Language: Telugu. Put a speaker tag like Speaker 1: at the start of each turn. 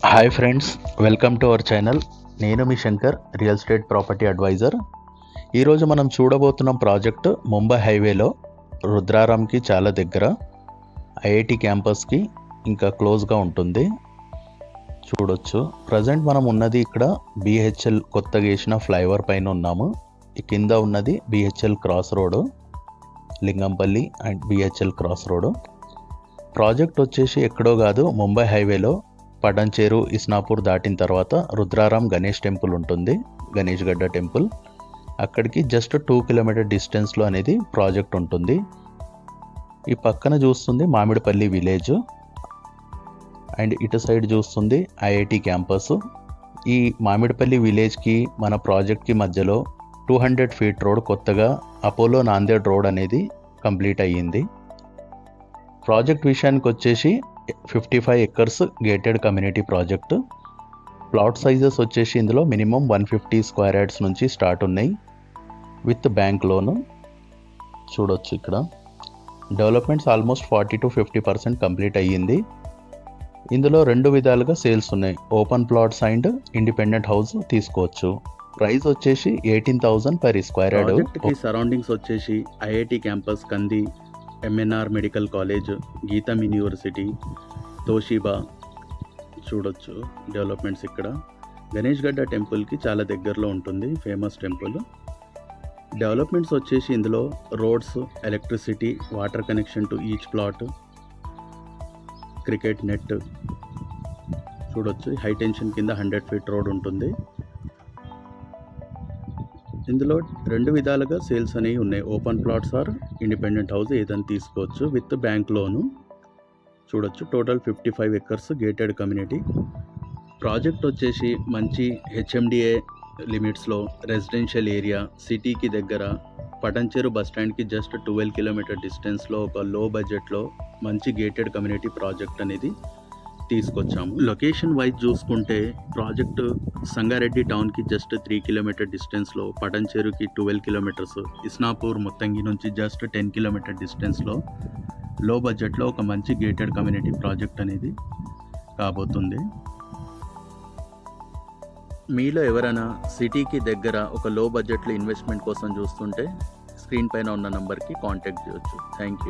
Speaker 1: Hi friends, welcome to our channel. నేను మీ Shankar, real estate property adviser. ఈరోజు మనం చూడబోతున్న ప్రాజెక్ట్ ముంబై హైవేలో రుద్రారాంకి చాలా దగ్గర, ఐఐటి క్యాంపస్కి ఇంకా క్లోజ్గా ఉంటుంది. చూడొచ్చు. ప్రజెంట్ మనం ఉన్నది ఇక్కడ బిహెచ్ఎల్ కొత్తగా వేసిన ఫ్లైఓవర్ పైన ఉన్నాము. ఈ కింద ఉన్నది BHEL cross road, Lingampally and BHEL cross road. Project వచ్చేసి ఎక్కడో కాదు, ముంబై హైవేలో పడంచేరు ఇస్నాపూర్ దాటిన తర్వాత రుద్రారాం గణేష్ టెంపుల్ ఉంటుంది, గణేష్ గడ్డ టెంపుల్. అక్కడికి జస్ట్ 2 కిలోమీటర్ డిస్టెన్స్లో అనేది ప్రాజెక్ట్ ఉంటుంది. ఈ పక్కన చూస్తుంది మామిడిపల్లి విలేజ్ అండ్ ఇటు సైడ్ చూస్తుంది ఐఐటి క్యాంపస్. ఈ మామిడిపల్లి విలేజ్కి మన ప్రాజెక్ట్కి మధ్యలో 200 ఫీట్ రోడ్, కొత్తగా అపోలో నాందేడ్ రోడ్ అనేది కంప్లీట్ అయ్యింది. ప్రాజెక్ట్ విషయానికి వచ్చేసి 55 acres gated community project. Plot sizes వచ్చేసి ఇందులో మినిమం 150 స్క్వేర్ యార్డ్స్ నుంచి స్టార్ట్ ఉన్నాయి, విత్ బ్యాంక్ లోను. చూడొచ్చు ఇక్కడ డెవలప్మెంట్స్ ఆల్మోస్ట్ 40 to 50% కంప్లీట్ అయ్యింది. ఇందులో 2 విధాలుగా సేల్స్ ఉన్నాయి, open plots and independent house తీసుకోవచ్చు. ప్రైస్ వచ్చేసి 18,000 per స్క్వేర్ యార్డ్. ప్రాజెక్ట్కి సరౌండింగ్స్ వచ్చేసి ఐఐటి క్యాంపస్, కంది, ఎంఎన్ఆర్ మెడికల్ కాలేజ్, గీతం యూనివర్సిటీ, తోషిబా. చూడొచ్చు డెవలప్మెంట్స్ ఇక్కడ. గణేష్ గడ్డ టెంపుల్కి చాలా దగ్గరలో ఉంటుంది, ఫేమస్ టెంపుల్. డెవలప్మెంట్స్ వచ్చేసి ఇందులో roads, electricity, water connection to each plot, cricket net. చూడొచ్చు హై టెన్షన్ కింద 100 ఫీట్ రోడ్ ఉంటుంది. ఇందులో 2 విధాలుగా సేల్స్ అనేవి ఉన్నాయి, open plots or independent house ఏదైనా తీసుకోవచ్చు, విత్ బ్యాంక్ లోను. చూడొచ్చు total 55 acres gated community. Project వచ్చేసి మంచి హెచ్ఎండిఏ లిమిట్స్లో, రెసిడెన్షియల్ ఏరియా, సిటీకి దగ్గర, పటంచేరు బస్ స్టాండ్కి జస్ట్ 12 కిలోమీటర్ డిస్టెన్స్లో ఒక లో బడ్జెట్లో మంచి గేటెడ్ కమ్యూనిటీ ప్రాజెక్ట్ అనేది తీసుకొచ్చాము. లొకేషన్ వైజ్ చూసుకుంటే ప్రాజెక్టు సంగారెడ్డి టౌన్కి జస్ట్ 3 కిలోమీటర్ డిస్టెన్స్లో, పటంచేరుకి 12 కిలోమీటర్స్, ఇస్నాపూర్ మొత్తంగి నుంచి జస్ట్ 10 కిలోమీటర్ డిస్టెన్స్లో లో బడ్జెట్లో ఒక మంచి గేటెడ్ కమ్యూనిటీ ప్రాజెక్ట్ అనేది కాబోతుంది. మీలో ఎవరైనా సిటీకి దగ్గర ఒక లో బడ్జెట్లో ఇన్వెస్ట్మెంట్ కోసం చూస్తుంటే స్క్రీన్ పైన ఉన్న నంబర్కి కాంటాక్ట్ చేయొచ్చు. Thank you.